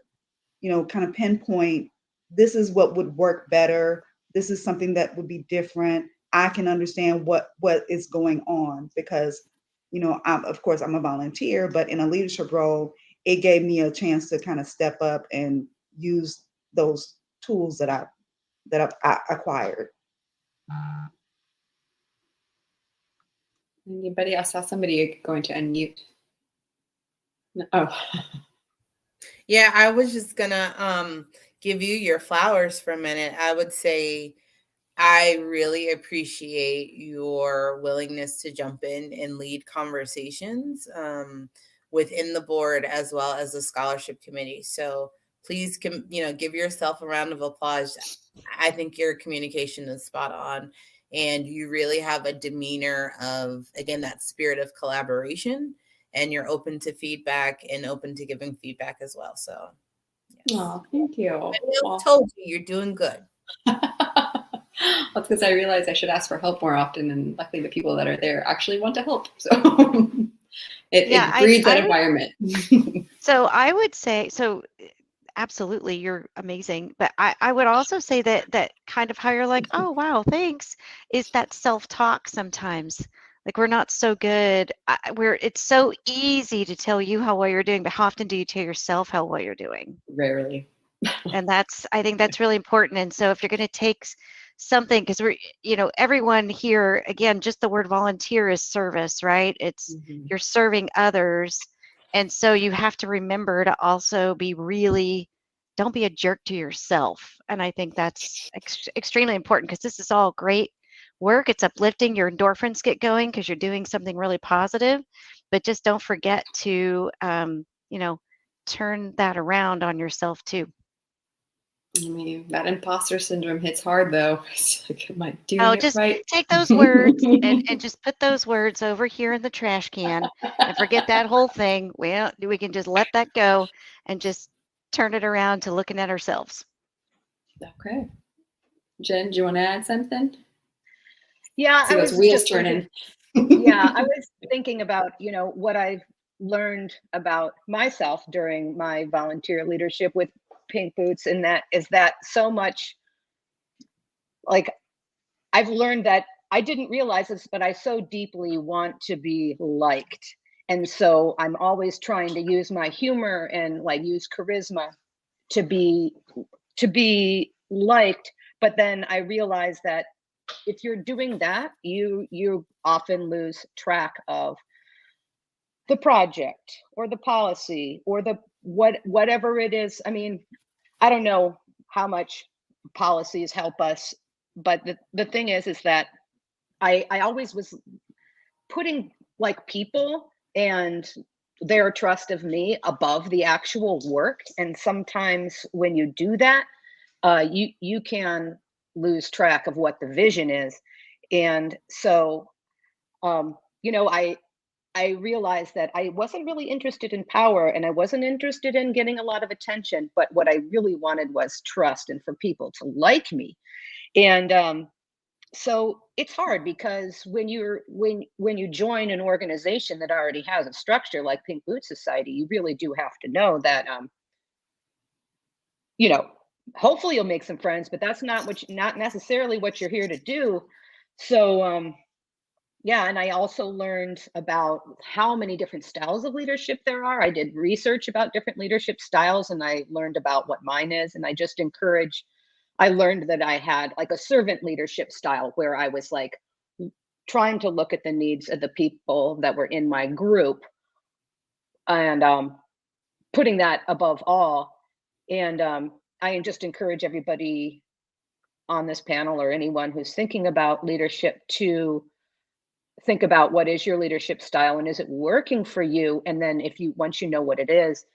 pinpoint, this is what would work better. This is something that would be different. I can understand what is going on because, of course, I'm a volunteer, but in a leadership role, it gave me a chance to kind of step up and use those tools that I've acquired.
Anybody else? Saw somebody going to unmute. No. Oh.
Yeah, I was just gonna give you your flowers for a minute. I would say I really appreciate your willingness to jump in and lead conversations within the board as well as the scholarship committee. So please, give yourself a round of applause. I think your communication is spot on, and you really have a demeanor of, again, that spirit of collaboration. and you're open to feedback and open to giving feedback as well. So yes.
Oh, thank you.
I told you, you're doing good.
That's because I realized I should ask for help more often, and luckily the people that are there actually want to help. So it breeds that environment.
So I would say, absolutely, you're amazing. But I would also say that kind of how you're like, oh, wow, thanks, is that self-talk sometimes. Like we're not so good. It's so easy to tell you how well you're doing, but how often do you tell yourself how well you're doing?
Rarely.
And I think that's really important. And so if you're going to take something, because everyone here, again, just the word volunteer is service, right? It's you're serving others. And so you have to remember to also don't be a jerk to yourself. And I think that's extremely important, because this is all great work. It's uplifting. Your endorphins get going because you're doing something really positive, but just don't forget to, turn that around on yourself too.
I mean, that imposter syndrome hits hard, though. It's like, am I doing it right?
Take those words and just put those words over here in the trash can and forget that whole thing. Well, we can just let that go and just turn it around to looking at ourselves.
Okay. Jen, do you want to add something?
Yeah,
I was wheels turning.
Yeah, I was thinking about, what I've learned about myself during my volunteer leadership with Pink Boots, and that is that so much, like, I've learned that I didn't realize this, but I so deeply want to be liked. And so I'm always trying to use my humor and use charisma to be liked. But then I realize that if you're doing that, you often lose track of the project or the policy or whatever it is. I mean, I don't know how much policies help us, but the thing is that I always was putting people and their trust of me above the actual work. And sometimes when you do that, you can lose track of what the vision is. And so, I realized that I wasn't really interested in power, and I wasn't interested in getting a lot of attention, but what I really wanted was trust and for people to like me. And so it's hard, because when you join an organization that already has a structure like Pink Boots Society, you really do have to know that hopefully you'll make some friends, but that's not necessarily what you're here to do. So yeah, and I also learned about how many different styles of leadership there are. I did research about different leadership styles, and I learned about what mine is. And I learned that I had a servant leadership style, where I was trying to look at the needs of the people that were in my group, and putting that above all. And I just encourage everybody on this panel, or anyone who's thinking about leadership, to think about what is your leadership style, and is it working for you? And then once you know what it is,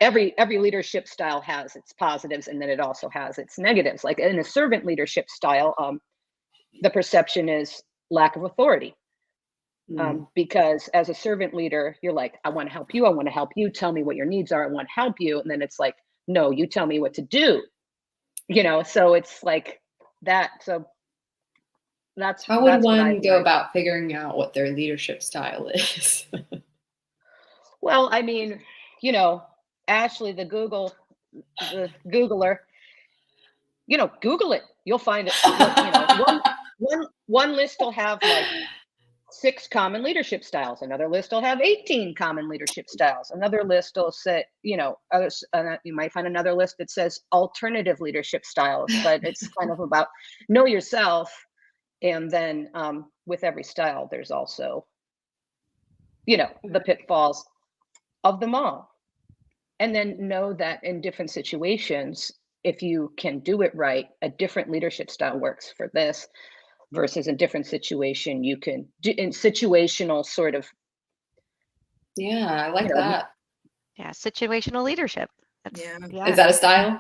every leadership style has its positives, and then it also has its negatives. Like in a servant leadership style, the perception is lack of authority. Because as a servant leader, you're like, I want to help you, tell me what your needs are, I want to help you. And then it's like, no, you tell me what to do. So it's like that. So
how would one go about figuring out what their leadership style is?
Well, I mean, Ashlie, the Googler, Google it. You'll find it. One list will have 6 common leadership styles. Another list will have 18 common leadership styles. Another list will say, you might find another list that says alternative leadership styles, but it's kind of about know yourself. And then with every style, there's also, the pitfalls of them all. And then know that in different situations, if you can do it right, a different leadership style works for this, versus a different situation you can do in situational sort of.
Yeah, I like that.
Yeah, situational leadership.
Yeah.
Is that a style?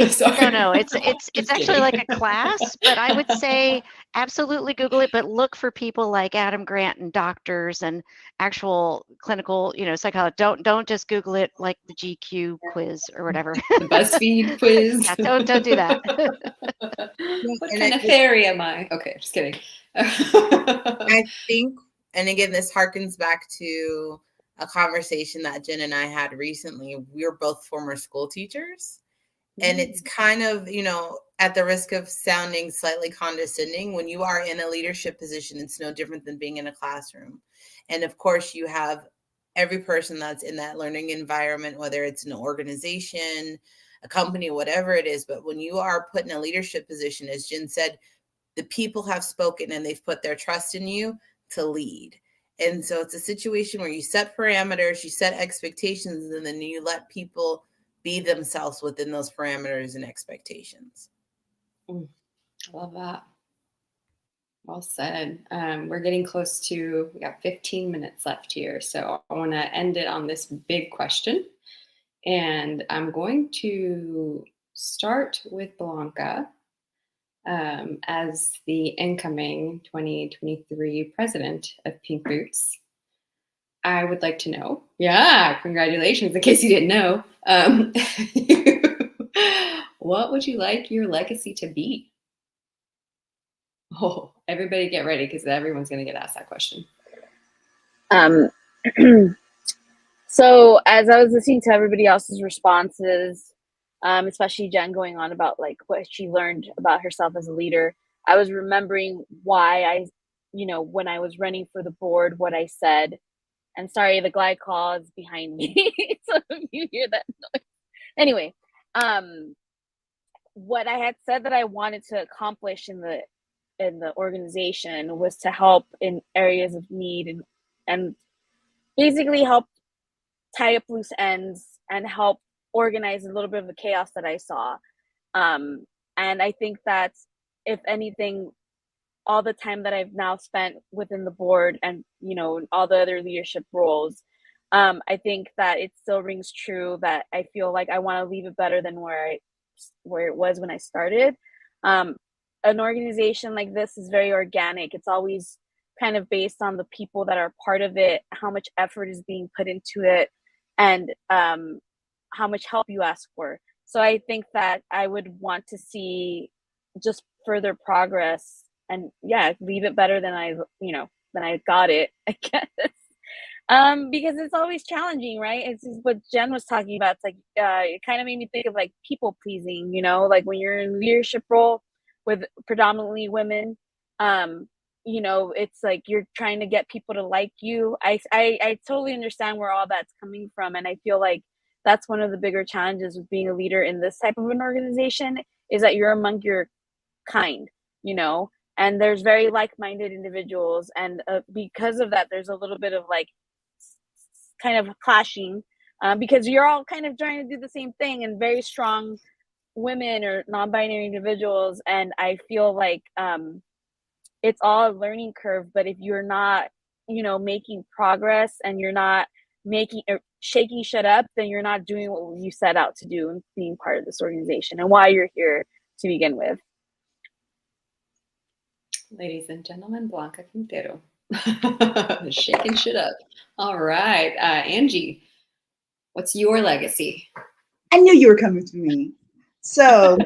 Sorry.
No, it's
Just
actually like
kidding.
a class, but I would say absolutely Google it, but look for people like Adam Grant and doctors and actual clinical, psychologists. Don't just Google it like the GQ quiz or whatever.
The BuzzFeed quiz.
Yeah, don't do that.
What
And
kind of fairy am I? Okay, just kidding.
I think, and again, this harkens back to a conversation that Jen and I had recently. We were both former school teachers. And it's kind of, at the risk of sounding slightly condescending, when you are in a leadership position, it's no different than being in a classroom. And of course, you have every person that's in that learning environment, whether it's an organization, a company, whatever it is. But when you are put in a leadership position, as Jen said, the people have spoken and they've put their trust in you to lead. And so it's a situation where you set parameters, you set expectations, and then you let people be themselves within those parameters and expectations.
I love that. Well said. We're getting close to, we got 15 minutes left here. So I want to end it on this big question. And I'm going to start with Blanca as the incoming 2023 president of Pink Boots. I would like to know, congratulations, in case you didn't know, what would you like your legacy to be? Oh, everybody get ready, because everyone's going to get asked that question.
So as I was listening to everybody else's responses, especially Jen going on about like what she learned about herself as a leader, I was remembering why I, when I was running for the board, what I said. And sorry, the glide call is behind me. So if you hear that noise. Anyway, what I had said that I wanted to accomplish in the organization was to help in areas of need and basically help tie up loose ends and help organize a little bit of the chaos that I saw. And I think that if anything, all the time that I've now spent within the board and, all the other leadership roles, I think that it still rings true that I feel like I want to leave it better than where it was when I started. An organization like this is very organic. It's always kind of based on the people that are part of it, how much effort is being put into it, and how much help you ask for. So I think that I would want to see just further progress and leave it better than I got it, I guess. Because it's always challenging, right? It's what Jen was talking about. It's like it kind of made me think of like people pleasing, like when you're in leadership role with predominantly women, it's like you're trying to get people to like you. I totally understand where all that's coming from, and I feel like that's one of the bigger challenges with being a leader in this type of an organization is that you're among your kind, and there's very like-minded individuals, and because of that there's a little bit of like kind of clashing because you're all kind of trying to do the same thing, and very strong women or non-binary individuals, and I feel like it's all a learning curve. But if you're not making progress and you're not making or shaking shit up, then you're not doing what you set out to do and being part of this organization and why you're here to begin with.
Ladies and gentlemen, Blanca Quintero. Shaking shit up. All right. Angi, what's your legacy?
I knew you were coming to me. So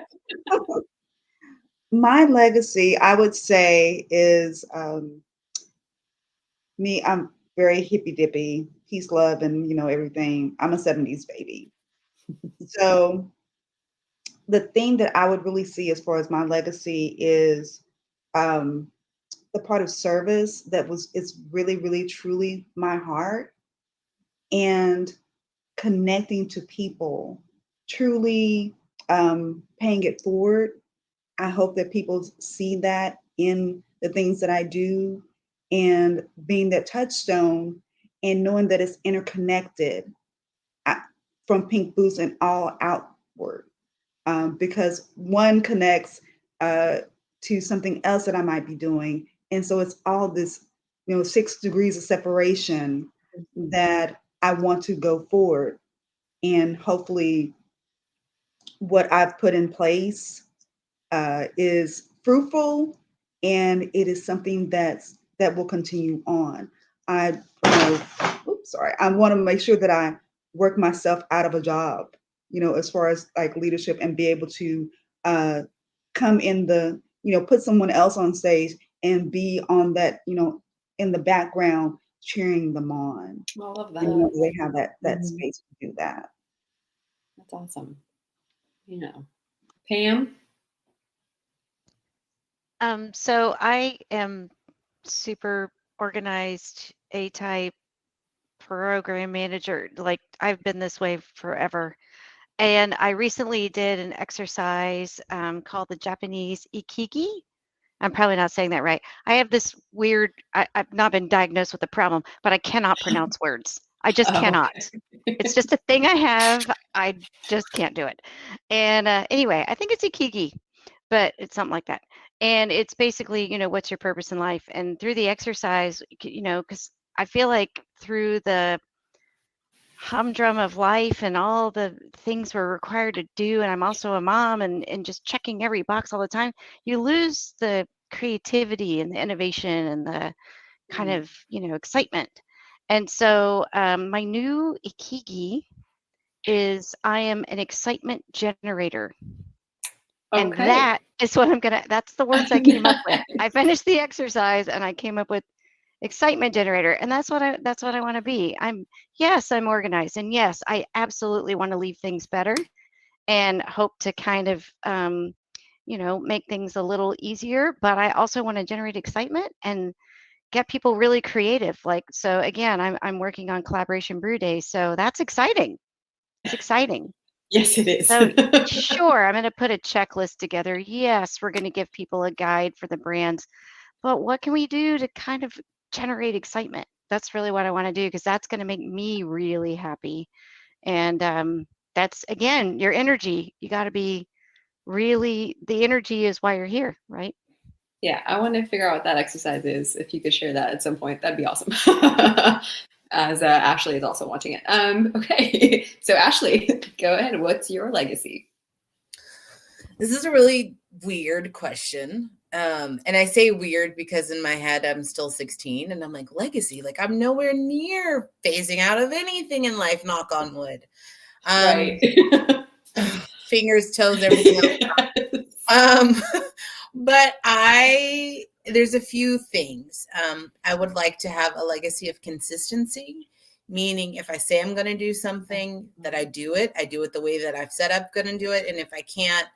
my legacy, I would say, is me. I'm very hippy dippy, peace, love, and everything. I'm a 70s baby. So the thing that I would really see as far as my legacy is the part of service that is really, really, truly my heart, and connecting to people, truly paying it forward. I hope that people see that in the things that I do, and being that touchstone and knowing that it's interconnected from Pink Boots and all outward, because one connects to something else that I might be doing. And so it's all this, 6 degrees of separation that I want to go forward and hopefully what I've put in place is fruitful, and it is something that will continue on. I, I want to make sure that I work myself out of a job, as far as like leadership, and be able to come in the, put someone else on stage and be on that, in the background cheering them on.
I love
And
that.
they have that
Mhm.
space to do that.
That's awesome. Pam?
So I am super organized, A-type program manager. Like I've been this way forever. And I recently did an exercise called the Japanese Ikigai. I'm probably not saying that right. I have this weird, I've not been diagnosed with a problem, but I cannot pronounce words. I just
Oh,
cannot.
okay.
It's just a thing I have. I just can't do it. And anyway, I think it's Ikigai, but it's something like that. And it's basically, what's your purpose in life? And through the exercise, because I feel like through the humdrum of life and all the things we're required to do, and I'm also a mom, and just checking every box all the time, you lose the creativity and the innovation and the kind of excitement. And so my new ikigai is I am an excitement generator. And
Okay.
that is what that's the words I came up with. I finished the exercise and I came up with excitement generator, and that's what I want to be. I'm organized, and yes, I absolutely want to leave things better and hope to kind of make things a little easier, but I also want to generate excitement and get people really creative. Like, so again, I'm working on Collaboration Brew Day, so that's exciting. It's exciting.
Yes, it is.
So sure, I'm going to put a checklist together. Yes, we're going to give people a guide for the brands, but what can we do to kind of generate excitement? That's really what I want to do, because that's going to make me really happy. And that's, again, your energy. You got to be really, the energy is why you're here, right?
Yeah, I want to figure out what that exercise is. If you could share that at some point, that'd be awesome. As Ashlie is also watching it. Okay, so Ashlie, go ahead. What's your legacy?
This is a really weird question. And I say weird because in my head, I'm still 16 and I'm like, legacy, like I'm nowhere near phasing out of anything in life, knock on wood.
Right.
Fingers, toes, everything else. But there's a few things. I would like to have a legacy of consistency, meaning if I say I'm going to do something, that I do it the way that I've set up going to do it. And if I can't,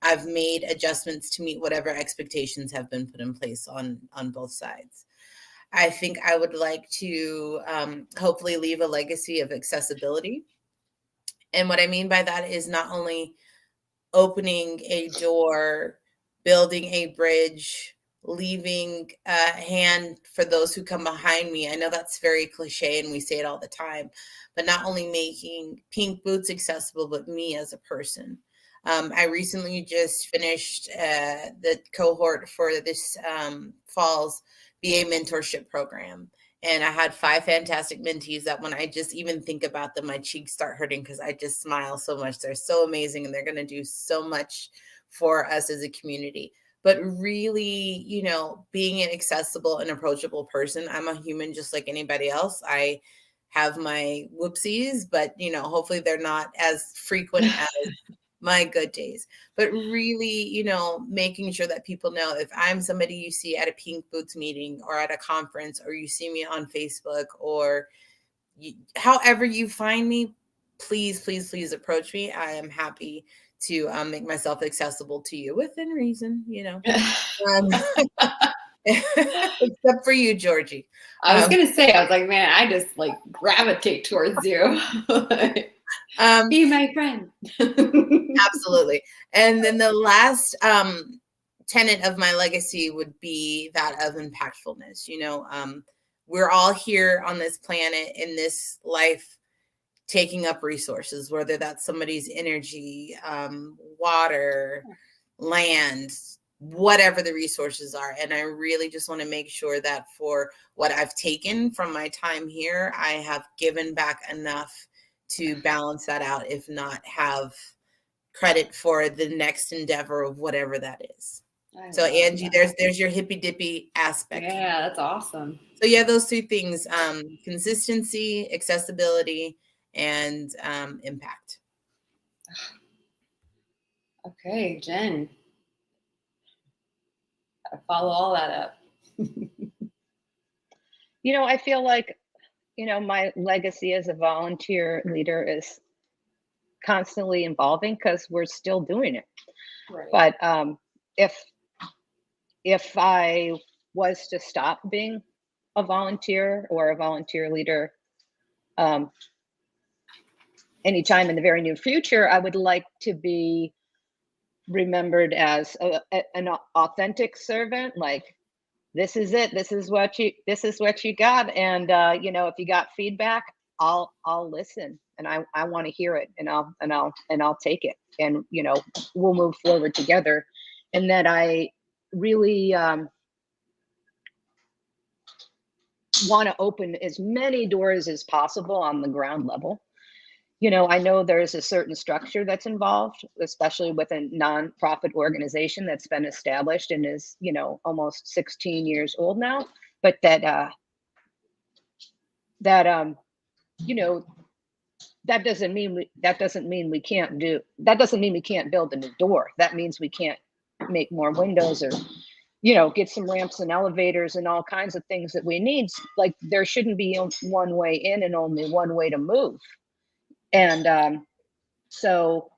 I've made adjustments to meet whatever expectations have been put in place on both sides. I think I would like to hopefully leave a legacy of accessibility. And what I mean by that is not only opening a door, building a bridge, leaving a hand for those who come behind me. I know that's very cliche and we say it all the time, but not only making Pink Boots accessible, but me as a person. I recently just finished the cohort for this fall's BA mentorship program. And I had 5 fantastic mentees that when I just even think about them, my cheeks start hurting because I just smile so much. They're so amazing and they're going to do so much for us as a community. But really, being an accessible and approachable person. I'm a human just like anybody else. I have my whoopsies, but, hopefully they're not as frequent as my good days. But really, making sure that people know if I'm somebody you see at a Pink Boots meeting or at a conference, or you see me on Facebook, or however you find me, please, please, please approach me. I am happy to make myself accessible to you within reason, except for you, Georgie.
I was going to say, I was like, man, I just like gravitate towards you. Be my friend.
Absolutely. And then the last tenet of my legacy would be that of impactfulness. We're all here on this planet in this life taking up resources, whether that's somebody's energy, water, land, whatever the resources are. And I really just want to make sure that for what I've taken from my time here, I have given back enough to balance that out, if not have credit for the next endeavor of whatever that is.
I
So
love
Angie,
that.
there's your hippy dippy aspect.
Yeah, that's awesome.
So yeah, those two things, consistency, accessibility, and impact.
Okay, Jen. Gotta follow all that up.
I feel like, my legacy as a volunteer leader is constantly evolving because we're still doing it.
Right.
But if I was to stop being a volunteer or a volunteer leader anytime in the very near future, I would like to be remembered as an authentic servant. Like, this is it. This is what you got. And if you got feedback, I'll listen, and I want to hear it, and I'll take it, and we'll move forward together. And that I really want to open as many doors as possible on the ground level. I know there's a certain structure that's involved, especially with a nonprofit organization that's been established and is, almost 16 years old now. But that doesn't mean we can't build a new door. That means we can't make more windows or, get some ramps and elevators and all kinds of things that we need. Like, there shouldn't be one way in and only one way to move. And so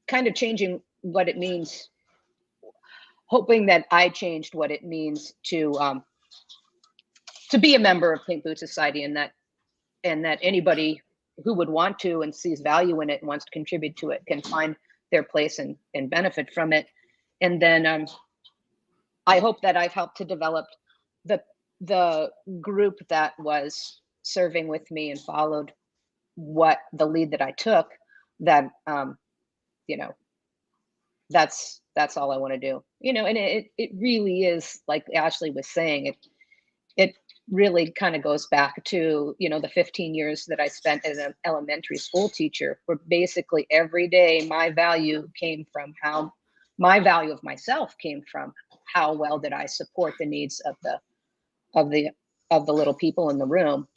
kind of changing what it means, hoping that I changed what it means to be a member of Pink Boot Society, and that anybody who would want to and sees value in it and wants to contribute to it can find their place and benefit from it. And then I hope that I've helped to develop the group that was serving with me and followed what the lead that I took, that that's all I want to do. And it really is, like Ashlie was saying, it really kind of goes back to, the 15 years that I spent as an elementary school teacher, where basically every day my value of myself came from how well did I support the needs of the little people in the room.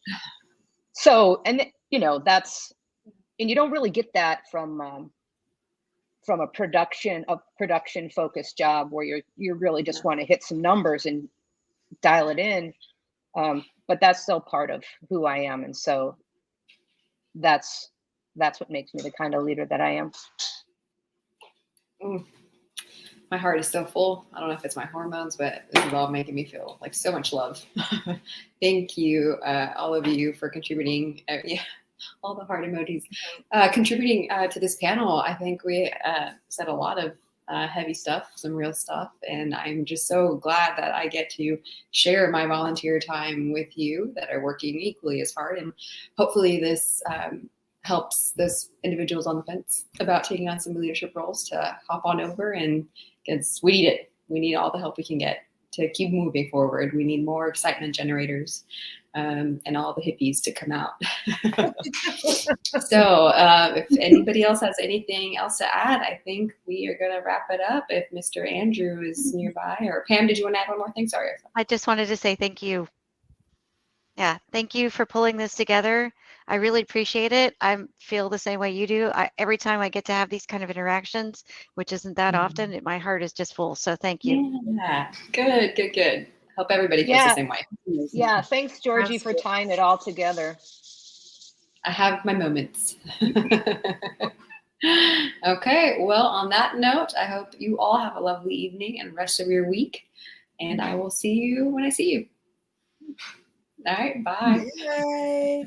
So, and and you don't really get that from a production focused job where you really just want to hit some numbers and dial it in. But that's still part of who I am. And so that's what makes me the kind of leader that I am.
My heart is so full. I don't know if it's my hormones, but this is all making me feel like so much love. Thank you, all of you, for contributing. All the heart emojis. Contributing to this panel. I think we said a lot of heavy stuff, some real stuff, and I'm just so glad that I get to share my volunteer time with you that are working equally as hard. And hopefully this helps those individuals on the fence about taking on some leadership roles to hop on over, and because we need it. We need all the help we can get to keep moving forward. We need more excitement generators and all the hippies to come out. So if anybody else has anything else to add, I think we are going to wrap it up. If Mr. Andrew is nearby, or Pam, did you want to add one more thing? Sorry.
I just wanted to say thank you. Yeah, thank you for pulling this together. I really appreciate it. I feel the same way you do. Every time I get to have these kind of interactions, which isn't that often, my heart is just full. So thank you.
Yeah, good. Hope everybody feels the same way.
Yeah, thanks, Georgie, for tying it all together.
I have my moments. Okay, well, on that note, I hope you all have a lovely evening and rest of your week. And I will see you when I see you. All right, bye.
Bye.